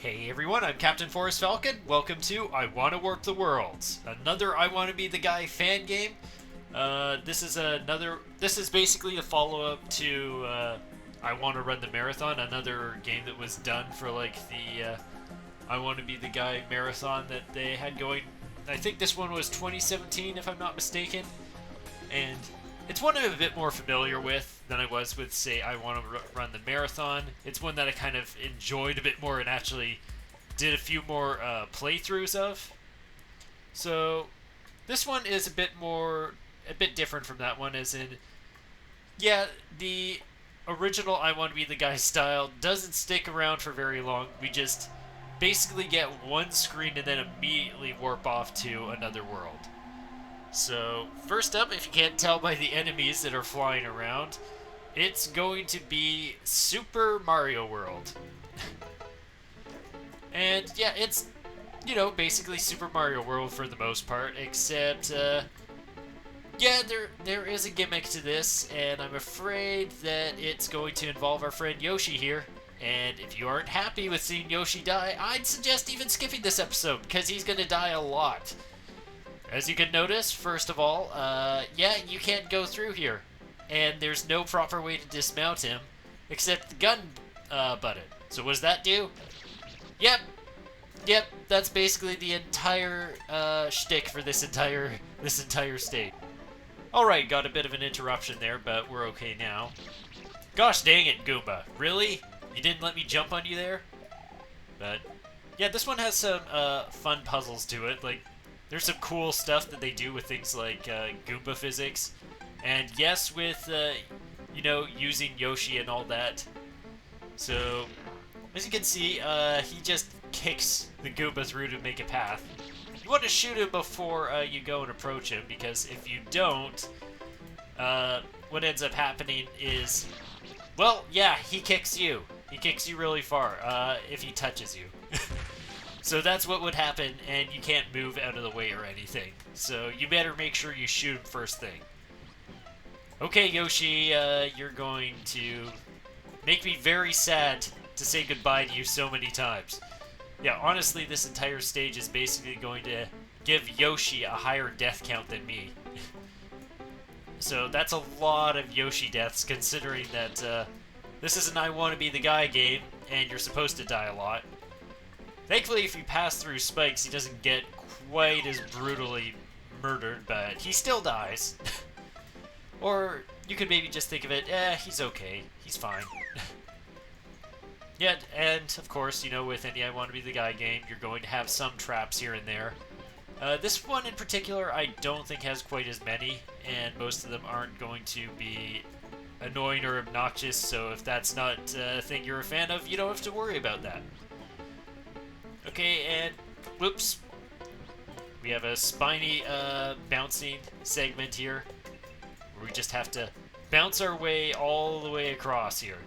Hey everyone, I'm Captain Forrest Falcon. Welcome to I Wanna Warp the Worlds, another I Wanna Be the Guy fan game. This is basically a follow-up to I Wanna Run the Marathon, another game that was done for like the I Wanna Be the Guy marathon that they had going. I think this one was 2017, if I'm not mistaken, and it's one I'm a bit more familiar with than I was with, say, I Want to Run the Marathon. It's one that I kind of enjoyed a bit more and actually did a few more playthroughs of. So this one is a bit different from that one, as in, yeah, the original I Want to Be the Guy style doesn't stick around for very long. We just basically get one screen and then immediately warp off to another world. So, first up, if you can't tell by the enemies that are flying around, it's going to be Super Mario World. And yeah, it's, basically Super Mario World for the most part, except, yeah, there is a gimmick to this, and I'm afraid that it's going to involve our friend Yoshi here. And if you aren't happy with seeing Yoshi die, I'd suggest even skipping this episode, because he's going to die a lot. As you can notice, first of all, yeah, you can't go through here. And there's no proper way to dismount him, except the gun button. So what does that do? Yep, that's basically the entire shtick for this entire stage. Alright, got a bit of an interruption there, but we're okay now. Gosh dang it, Goomba. Really? You didn't let me jump on you there? But, yeah, this one has some fun puzzles to it, like, there's some cool stuff that they do with things like Goomba physics. And yes, with, using Yoshi and all that. So, as you can see, he just kicks the Goomba through to make a path. You want to shoot him before you go and approach him, because if you don't, what ends up happening is, well, yeah, he kicks you. He kicks you really far, if he touches you. So that's what would happen, and you can't move out of the way or anything. So you better make sure you shoot him first thing. Okay, Yoshi, you're going to make me very sad to say goodbye to you so many times. Yeah, honestly, this entire stage is basically going to give Yoshi a higher death count than me. So that's a lot of Yoshi deaths, considering that this is an I Want to Be the Guy game, and you're supposed to die a lot. Thankfully, if you pass through spikes, he doesn't get quite as brutally murdered, but he still dies. Or you could maybe just think of it, he's okay. He's fine. Yeah, and of course, with any I Want to Be the Guy game, you're going to have some traps here and there. This one in particular, I don't think has quite as many, and most of them aren't going to be annoying or obnoxious, so if that's not a thing you're a fan of, you don't have to worry about that. Okay, and whoops. We have a spiny bouncing segment here, where we just have to bounce our way all the way across here.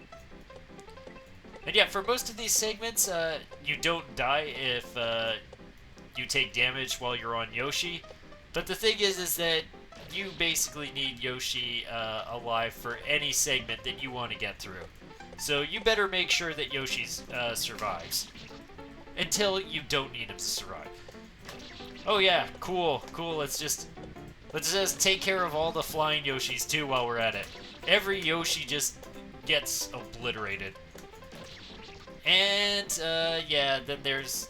And yeah, for most of these segments, you don't die if you take damage while you're on Yoshi. But the thing is that you basically need Yoshi alive for any segment that you want to get through. So you better make sure that Yoshi survives. Until you don't need him to survive. Oh yeah, cool. Let's just take care of all the flying Yoshis too while we're at it. Every Yoshi just gets obliterated. And yeah, then there's,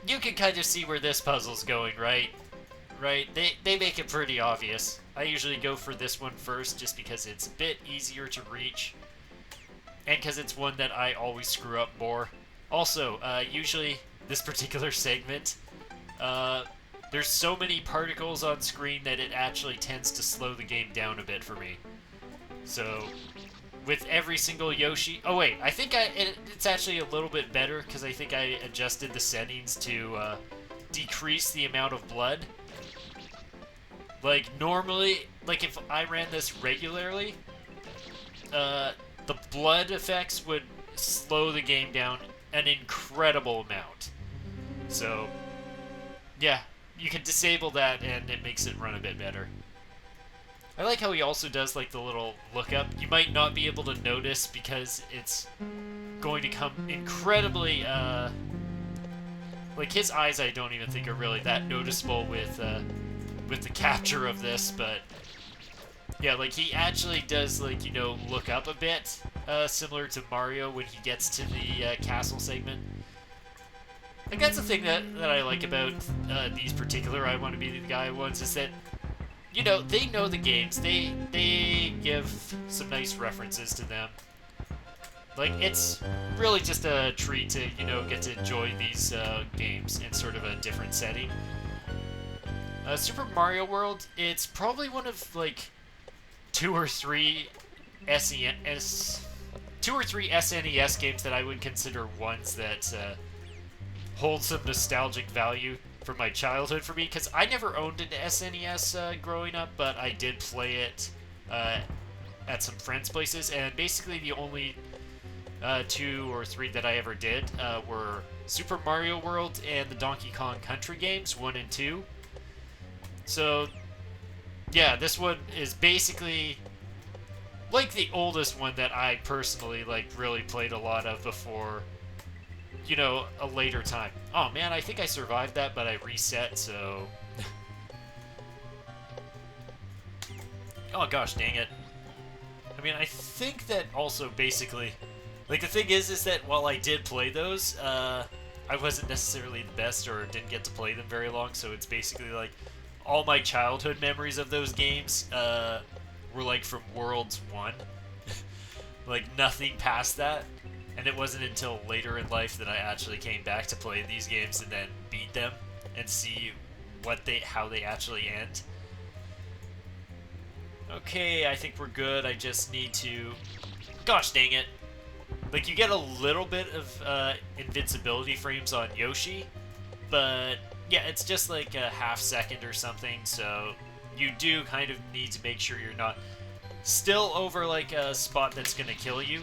you can kind of see where this puzzle's going, right? Right? They make it pretty obvious. I usually go for this one first just because it's a bit easier to reach. And because it's one that I always screw up more. Also, usually this particular segment, there's so many particles on screen that it actually tends to slow the game down a bit for me. So, with every single Yoshi... Oh wait, I think it's actually a little bit better, because I think I adjusted the settings to decrease the amount of blood. Like, normally, like if I ran this regularly, the blood effects would slow the game down an incredible amount. So, yeah, you can disable that and it makes it run a bit better. I like how he also does like the little lookup. You might not be able to notice because it's going to come incredibly, like, his eyes I don't even think are really that noticeable with the capture of this, but yeah, like, he actually does, like, you know, look up a bit, similar to Mario when he gets to the castle segment. Like, that's the thing that I like about these particular I Want to Be the Guy ones, is that, you know, they know the games. They give some nice references to them. Like, it's really just a treat to, you know, get to enjoy these games in sort of a different setting. Super Mario World, it's probably one of, like, two or three SNES games that I would consider ones that hold some nostalgic value from my childhood for me, because I never owned an SNES growing up, but I did play it at some friends' places, and basically the only two or three that I ever did were Super Mario World and the Donkey Kong Country games, 1 and 2. So, yeah, this one is basically like the oldest one that I personally, like, really played a lot of before, you know, a later time. Oh man, I think I survived that, but I reset, so... Oh gosh, dang it. I mean, I think that also basically... Like, the thing is that while I did play those, I wasn't necessarily the best or didn't get to play them very long, so it's basically like all my childhood memories of those games were like from Worlds 1. Like, nothing past that. And it wasn't until later in life that I actually came back to play these games and then beat them and see how they actually end. Okay, I think we're good. I just need to... Gosh dang it. Like, you get a little bit of invincibility frames on Yoshi, but yeah, it's just like a half second or something, so you do kind of need to make sure you're not still over like a spot that's gonna kill you.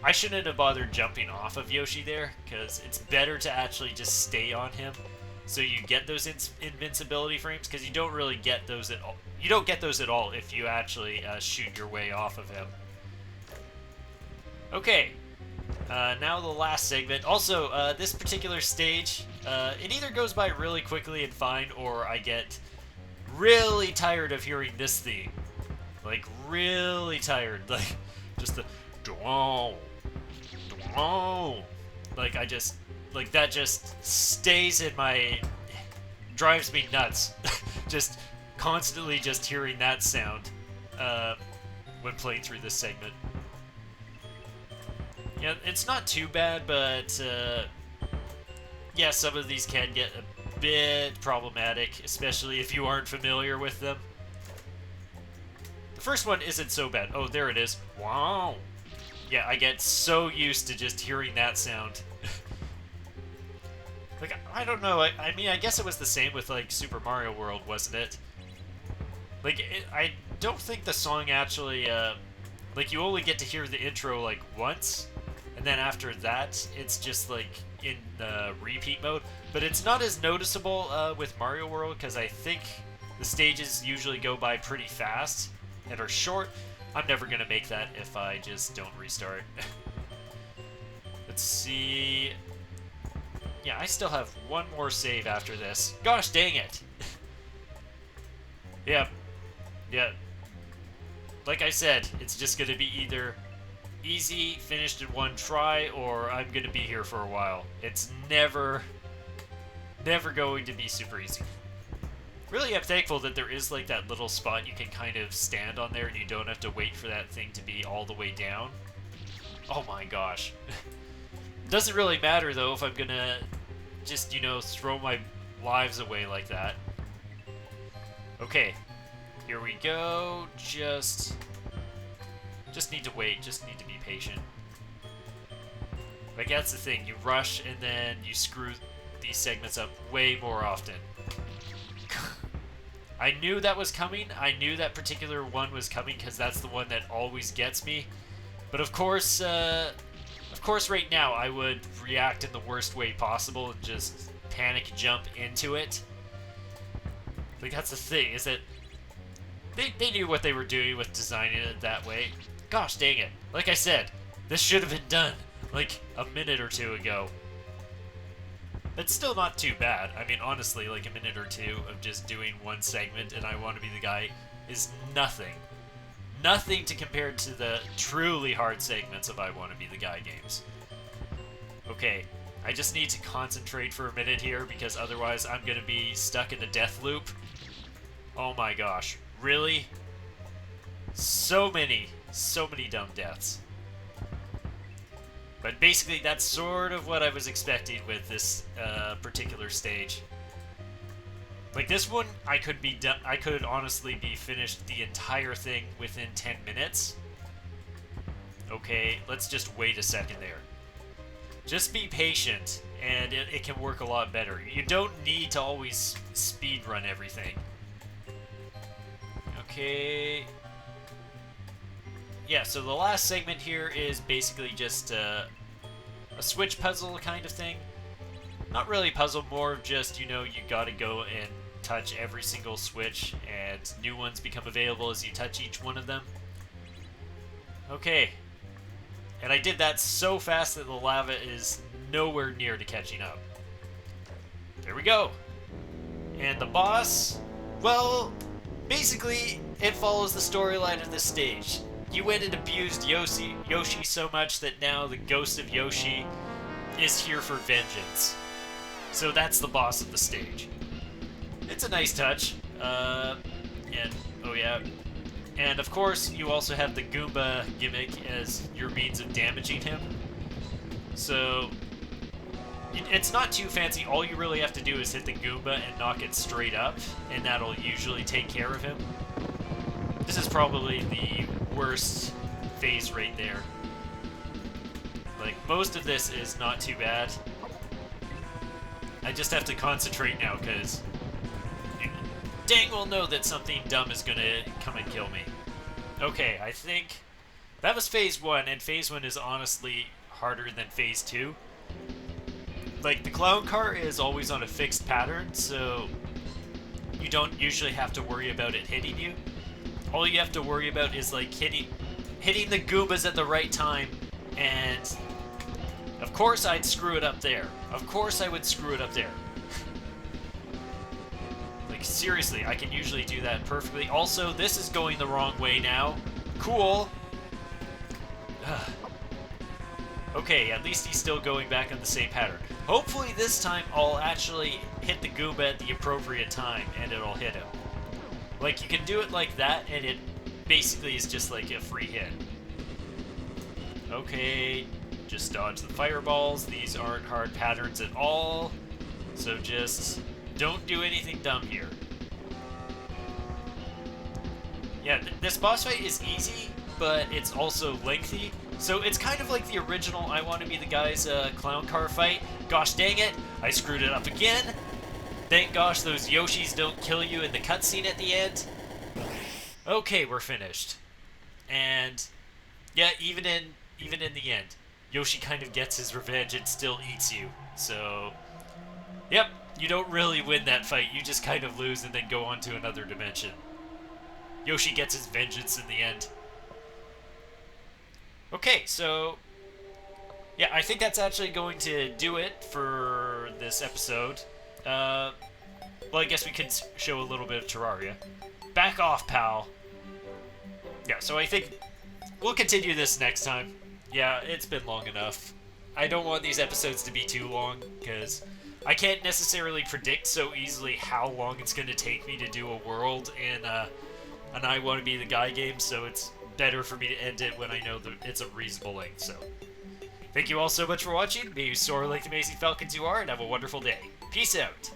I shouldn't have bothered jumping off of Yoshi there, because it's better to actually just stay on him so you get those invincibility frames, because you don't really get those at all. You don't get those at all if you actually shoot your way off of him. Okay, now the last segment. Also, this particular stage, it either goes by really quickly and fine, or I get really tired of hearing this theme. Like, really tired. Like, just the... Like, I just... Like, that just stays in my... Drives me nuts. Just constantly just hearing that sound when playing through this segment. Yeah, it's not too bad, but yeah, some of these can get a bit problematic, especially if you aren't familiar with them. The first one isn't so bad. Oh, there it is. Wow. Yeah, I get so used to just hearing that sound. Like, I don't know. I mean, I guess it was the same with, like, Super Mario World, wasn't it? Like, I don't think the song actually, like, you only get to hear the intro, like, once. And then after that, it's just, like, in repeat mode. But it's not as noticeable with Mario World, because I think the stages usually go by pretty fast and are short. I'm never going to make that if I just don't restart. Let's see... Yeah, I still have one more save after this. Gosh dang it! Yeah. Like I said, it's just going to be either easy, finished in one try, or I'm going to be here for a while. It's never going to be super easy. Really, I'm thankful that there is like that little spot you can kind of stand on there and you don't have to wait for that thing to be all the way down. Oh my gosh. Doesn't really matter though if I'm going to just, you know, throw my lives away like that. Okay. Here we go. Just need to wait. Just need to be patient. Like, that's the thing. You rush and then you screw these segments up way more often. I knew that was coming. I knew that particular one was coming because that's the one that always gets me. But of course right now I would react in the worst way possible and just panic jump into it. Like, that's the thing, is that they knew what they were doing with designing it that way. Gosh dang it. Like I said, this should have been done like a minute or two ago. It's still not too bad. I mean, honestly, like a minute or two of just doing one segment and I Want to Be the Guy is nothing. Nothing to compare to the truly hard segments of I Want to Be the Guy games. Okay, I just need to concentrate for a minute here because otherwise I'm going to be stuck in a death loop. Oh my gosh, really? So many dumb deaths. But basically, that's sort of what I was expecting with this particular stage. Like this one, I could honestly be finished the entire thing within 10 minutes. Okay, let's just wait a second there. Just be patient, and it can work a lot better. You don't need to always speedrun everything. Okay. Yeah, so the last segment here is basically just a switch puzzle kind of thing. Not really puzzle, more of just, you know, you gotta go and touch every single switch, and new ones become available as you touch each one of them. Okay. And I did that so fast that the lava is nowhere near to catching up. There we go. And the boss, well, basically, it follows the storyline of this stage. You went and abused Yoshi so much that now the ghost of Yoshi is here for vengeance. So that's the boss of the stage. It's a nice touch. And, oh yeah. And of course, you also have the Goomba gimmick as your means of damaging him. So, it's not too fancy. All you really have to do is hit the Goomba and knock it straight up, and that'll usually take care of him. This is probably the worst phase right there. Like, most of this is not too bad. I just have to concentrate now, because dang well know that something dumb is gonna come and kill me. Okay, I think that was phase 1, and phase 1 is honestly harder than phase 2. Like, the clown car is always on a fixed pattern, so you don't usually have to worry about it hitting you. All you have to worry about is, like, hitting the Goombas at the right time, and of course I'd screw it up there. Of course I would screw it up there. Like, seriously, I can usually do that perfectly. Also, this is going the wrong way now. Cool. Okay, at least he's still going back on the same pattern. Hopefully this time I'll actually hit the Goomba at the appropriate time, and it'll hit him. Like, you can do it like that, and it basically is just like a free hit. Okay, just dodge the fireballs. These aren't hard patterns at all, so just don't do anything dumb here. Yeah, this boss fight is easy, but it's also lengthy, so it's kind of like the original I Want to Be the Guy's clown car fight. Gosh dang it, I screwed it up again. Thank gosh those Yoshis don't kill you in the cutscene at the end. Okay, we're finished. And yeah, even in the end, Yoshi kind of gets his revenge and still eats you. So, yep, you don't really win that fight. You just kind of lose and then go on to another dimension. Yoshi gets his vengeance in the end. Okay, so yeah, I think that's actually going to do it for this episode. Well, I guess we can show a little bit of Terraria. Back off, pal. Yeah, so I think we'll continue this next time. Yeah, it's been long enough. I don't want these episodes to be too long, because I can't necessarily predict so easily how long it's going to take me to do a world in an I Want to Be the Guy game, so it's better for me to end it when I know that it's a reasonable length, so. Thank you all so much for watching. May you soar like the amazing falcons you are, and have a wonderful day. Peace out.